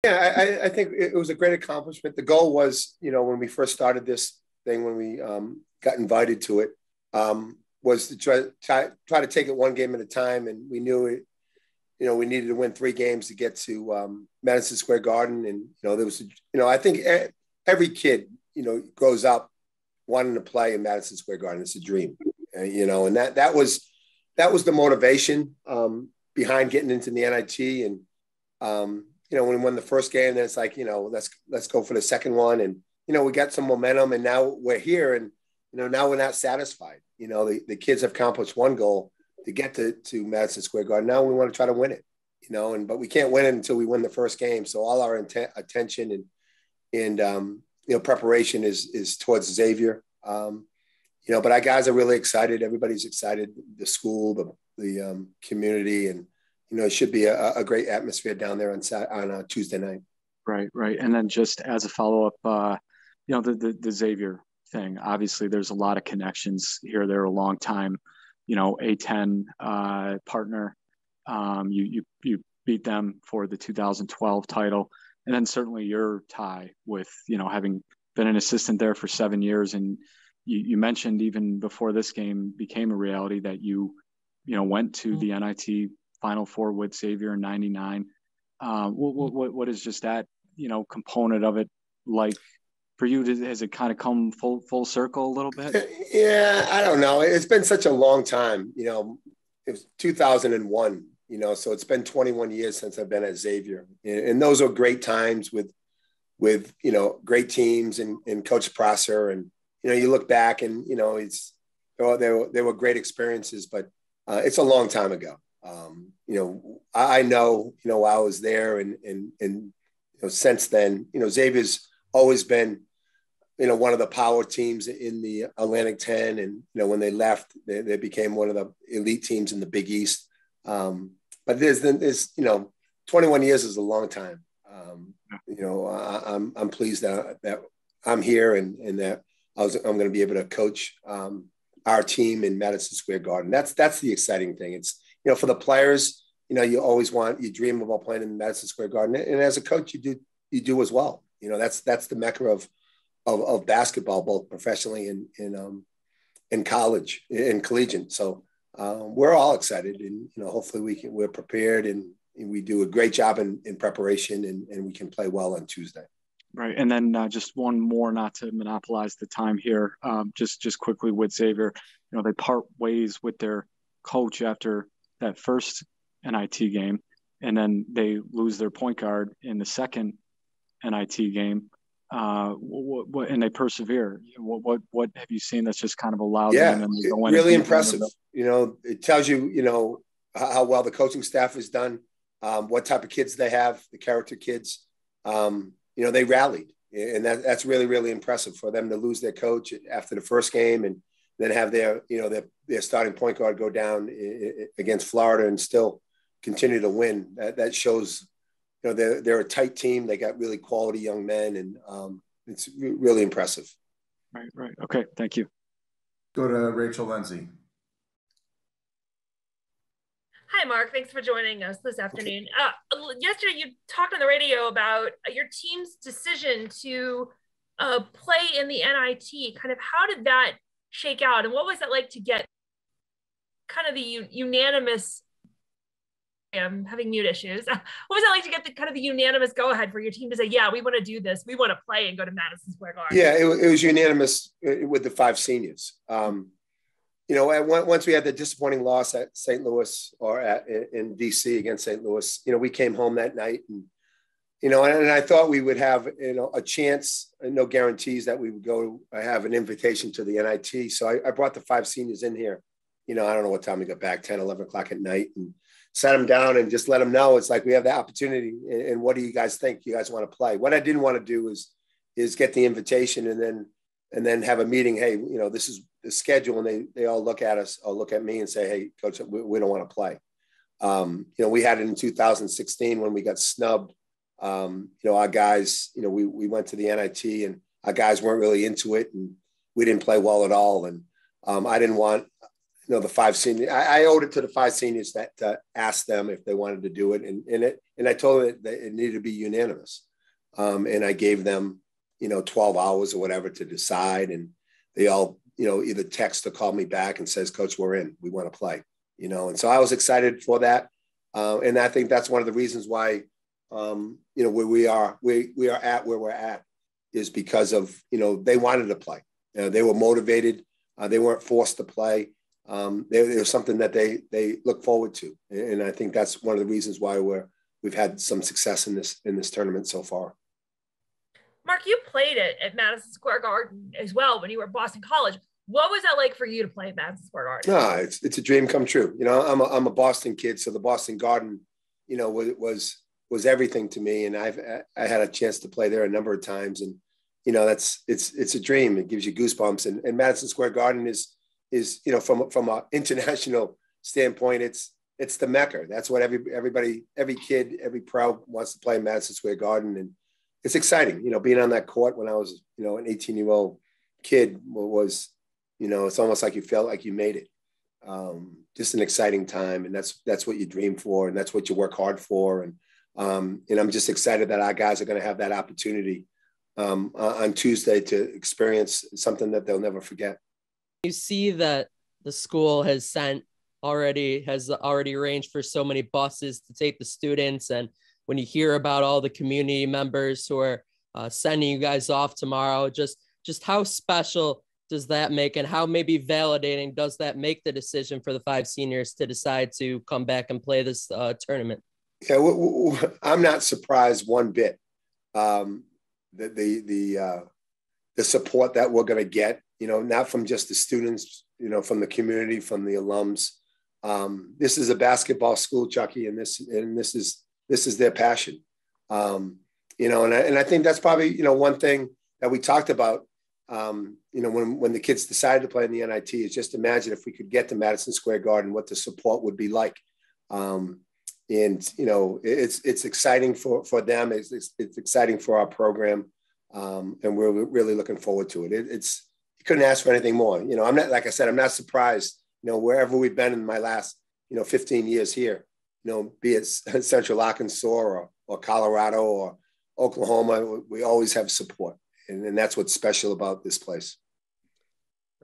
Yeah, I think it was a great accomplishment. The goal was, when we first started this thing, when we got invited to it, was to try to take it one game at a time. And we knew it, we needed to win 3 games to get to Madison Square Garden. And, there was, I think every kid, grows up wanting to play in Madison Square Garden. It's a dream, and that was the motivation behind getting into the NIT. And, when we won the first game, then it's like, let's go for the second one. And, we got some momentum, and now we're here, and, now we're not satisfied. The kids have accomplished one goal to get to Madison Square Garden. Now we want to try to win it, but we can't win it until we win the first game. So all our attention and preparation is towards Xavier. But our guys are really excited. Everybody's excited, the school, the community, and, it should be a great atmosphere down there on Tuesday night. Right. And then just as a follow-up, the Xavier thing, obviously there's a lot of connections here. They're a long time, A10 partner. You beat them for the 2012 title. And then certainly your tie with, having been an assistant there for 7 years. And you mentioned even before this game became a reality that you went to the NIT Final Four with Xavier in '99. What is just that, component of it like for you? Has it kind of come full circle a little bit? Yeah, I don't know. It's been such a long time. It was 2001. So it's been 21 years since I've been at Xavier, and those are great times with great teams and Coach Prosser. And you look back and they were great experiences, but it's a long time ago. I know I was there, and since then, Xavier's always been one of the power teams in the Atlantic 10, and when they left, they became one of the elite teams in the Big East. But there's 21 years is a long time. I'm pleased that I'm here and that I'm going to be able to coach our team in Madison Square Garden. That's the exciting thing. It's, for the players, you dream about playing in Madison Square Garden. And as a coach, you do as well. That's the mecca of basketball, both professionally and in college and collegiate. So we're all excited, and, hopefully we're prepared and we do a great job in preparation and we can play well on Tuesday. Right. And then just one more, not to monopolize the time here, just quickly with Xavier, they part ways with their coach after that first NIT game, and then they lose their point guard in the second NIT game. And they persevere. What have you seen that's just kind of allowed them? And really impressive. It tells you, how well the coaching staff has done, what type of kids they have, the character kids. They rallied, and that's really, really impressive for them to lose their coach after the first game and then have their starting point guard go down against Florida and still continue to win. That shows, they're a tight team. They got really quality young men, and it's really impressive. Right. Okay. Thank you. Go to Rachel Lindsay. Hi, Mark. Thanks for joining us this afternoon. Yesterday, you talked on the radio about your team's decision to play in the NIT. Kind of how did that shake out? And what was it like to get kind of the unanimous, I'm having mute issues. What was it like to get the unanimous go-ahead for your team to say, yeah, we want to do this. We want to play and go to Madison Square Garden? Yeah, it was unanimous with the 5 seniors. Once we had the disappointing loss at St. Louis in DC against St. Louis, we came home that night and I thought we would have, a chance, and no guarantees that we would go have an invitation to the NIT. So I brought the 5 seniors in here. I don't know what time we got back, 10, 11 o'clock at night, and sat them down and just let them know it's like we have the opportunity. And what do you guys think? You guys want to play? What I didn't want to do is get the invitation and then have a meeting. Hey, this is the schedule, and they all look at us or look at me and say, hey, coach, we don't want to play. We had it in 2016 when we got snubbed. Our guys, we went to the NIT and our guys weren't really into it, and we didn't play well at all. And I didn't want the 5 seniors. I owed it to the 5 seniors that asked them if they wanted to do it, and I told them that it needed to be unanimous, and I gave them 12 hours or whatever to decide, and they all either text or call me back and says, "Coach, we're in. We want to play." And so I was excited for that, and I think that's one of the reasons why where we are at where we're at is because of they wanted to play. They were motivated. They weren't forced to play. There was something that they look forward to, and I think that's one of the reasons why we've had some success in this tournament so far. Mark, you played at Madison Square Garden as well when you were at Boston College. What was that like for you to play at Madison Square Garden? No, it's a dream come true. I'm a Boston kid, so the Boston Garden, was everything to me, and I had a chance to play there a number of times, and it's a dream. It gives you goosebumps, and Madison Square Garden is from an international standpoint, it's the Mecca. That's what everybody, every kid, every pro wants to play in Madison Square Garden, and it's exciting. Being on that court when I was an 18-year-old kid was it's almost like you felt like you made it. Just an exciting time, and that's what you dream for, and that's what you work hard for, and I'm just excited that our guys are going to have that opportunity on Tuesday to experience something that they'll never forget. You see that the school has already arranged for so many buses to take the students, and when you hear about all the community members who are sending you guys off tomorrow, just how special does that make, and how maybe validating does that make the decision for the 5 seniors to decide to come back and play this tournament? Yeah, I'm not surprised one bit. The support that we're going to get, not from just the students, from the community, from the alums. This is a basketball school, Chucky, and this is their passion. And I think that's probably, one thing that we talked about, when the kids decided to play in the NIT is just imagine if we could get to Madison Square Garden, what the support would be like. And it's exciting for them. It's exciting for our program, and we're really looking forward to it. You couldn't ask for anything more. I'm not, like I said, I'm not surprised. Wherever we've been in my last 15 years here, be it Central Arkansas or Colorado or Oklahoma, we always have support, and that's what's special about this place.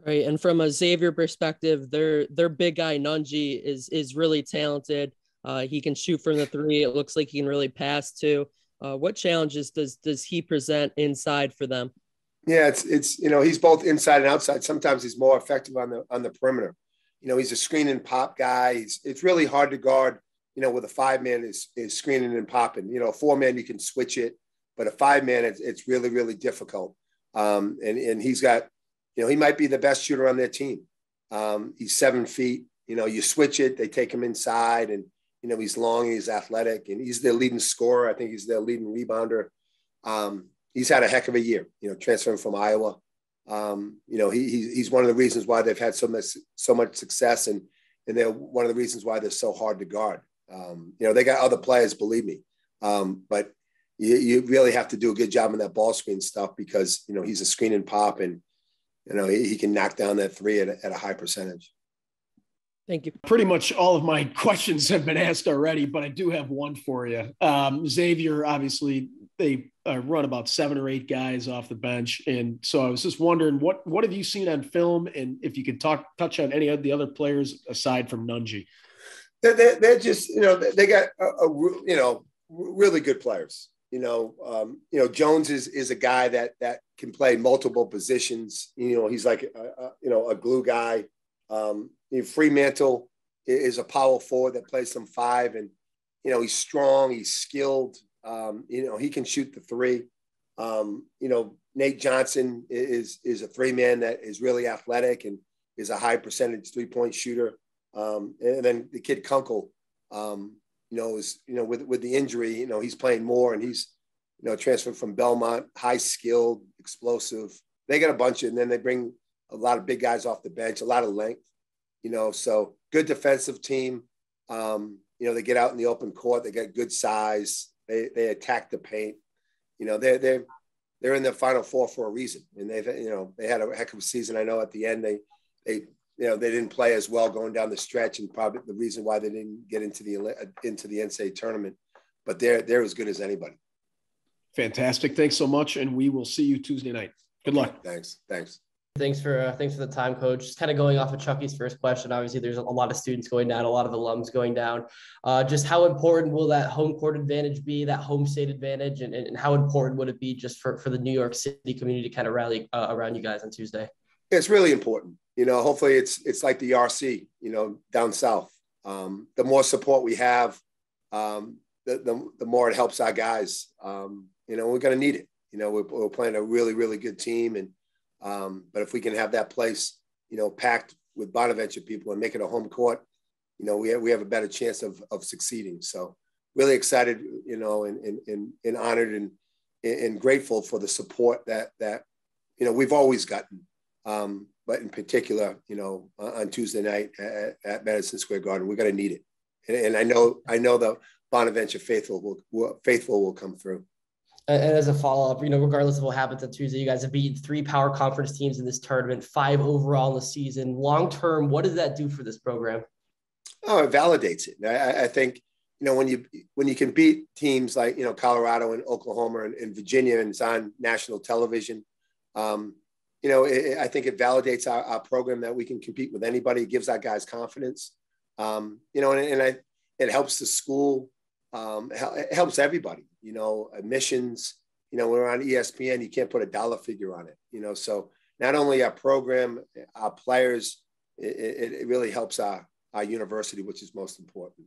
Right, and from a Xavier perspective, their big guy Nunji is really talented. He can shoot from the 3. It looks like he can really pass too. What challenges does he present inside for them? Yeah, it's he's both inside and outside. Sometimes he's more effective on the perimeter. He's a screen and pop guy. It's really hard to guard. With a 5-man is screening and popping. A 4-man you can switch it, but a 5-man it's really, really difficult. And he's got he might be the best shooter on their team. He's 7 feet. You switch it, they take him inside, and he's long, he's athletic, and he's their leading scorer. I think he's their leading rebounder. He's had a heck of a year, transferring from Iowa. He's one of the reasons why they've had so much success, and they're one of the reasons why they're so hard to guard. They got other players, believe me, but you really have to do a good job on that ball screen stuff because he's a screen and pop, and he can knock down that 3 at a high percentage. Thank you. Pretty much all of my questions have been asked already, but I do have one for you. Xavier, obviously, they run about 7 or 8 guys off the bench. And so I was just wondering, what have you seen on film? And if you could touch on any of the other players aside from Nunji. They're just, they got, really good players. Jones is a guy that can play multiple positions. He's like, a glue guy. Fremantle is a power forward that plays some 5, and he's strong, he's skilled. He can shoot the 3. Nate Johnson is a 3-man that is really athletic and is a high percentage 3-point shooter. And then the kid Kunkel, with the injury, he's playing more, and he's transferred from Belmont, high skilled, explosive. They got a bunch, and then they bring a lot of big guys off the bench, a lot of length. So good defensive team. They get out in the open court. They got good size. They attack the paint. They're in the Final Four for a reason, and they had a heck of a season. I know at the end they they didn't play as well going down the stretch, and probably the reason why they didn't get into the NCAA tournament. But they're as good as anybody. Fantastic. Thanks so much, and we will see you Tuesday night. Good luck. Thanks. Thanks for the time, Coach. Just kind of going off of Chucky's first question. Obviously, there's a lot of students going down, a lot of alums going down. Just how important will that home court advantage be, that home state advantage, and how important would it be just for the New York City community to kind of rally around you guys on Tuesday? It's really important. Hopefully it's like the RC, down south. The more support we have, the more it helps our guys. We're going to need it. We're playing a really, really good team, and but if we can have that place, packed with Bonaventure people and make it a home court, we have a better chance of succeeding. So really excited, and honored and grateful for the support that we've always gotten. But in particular, on Tuesday night at Madison Square Garden, we're going to need it. And I know the Bonaventure faithful will come through. And as a follow-up, regardless of what happens on Tuesday, you guys have beaten 3 power conference teams in this tournament, 5 overall in the season. Long-term, what does that do for this program? Oh, it validates it. I think, when you can beat teams like, Colorado and Oklahoma and Virginia, and it's on national television, I think it validates our program that we can compete with anybody. It gives our guys confidence, it helps the school. It helps everybody, admissions, when we're on ESPN, you can't put a dollar figure on it, so not only our program, our players, it really helps our university, which is most important.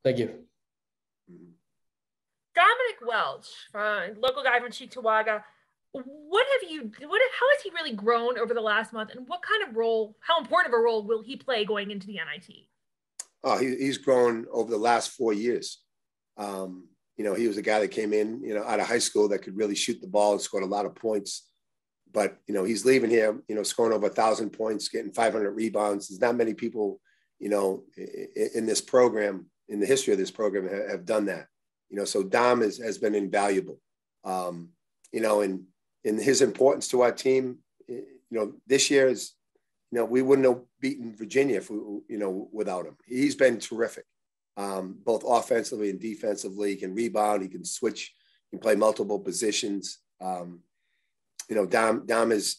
Thank you. Dominic Welch, local guy from Cheektowaga. How has he really grown over the last month, and what kind of role, how important of a role will he play going into the NIT? Oh, he's grown over the last 4 years. He was a guy that came in, out of high school that could really shoot the ball and scored a lot of points. But, he's leaving here, scoring over 1,000 points, getting 500 rebounds. There's not many people, in this program, in the history of this program have done that. So Dom has been invaluable. And his importance to our team, this year is, we wouldn't have beaten Virginia if we, without him. He's been terrific. Both offensively and defensively. He can rebound, he can switch, he can play multiple positions. Dom has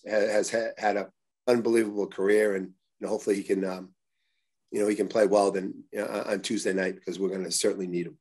had an unbelievable career, and hopefully he can he can play well then on Tuesday night, because we're going to certainly need him.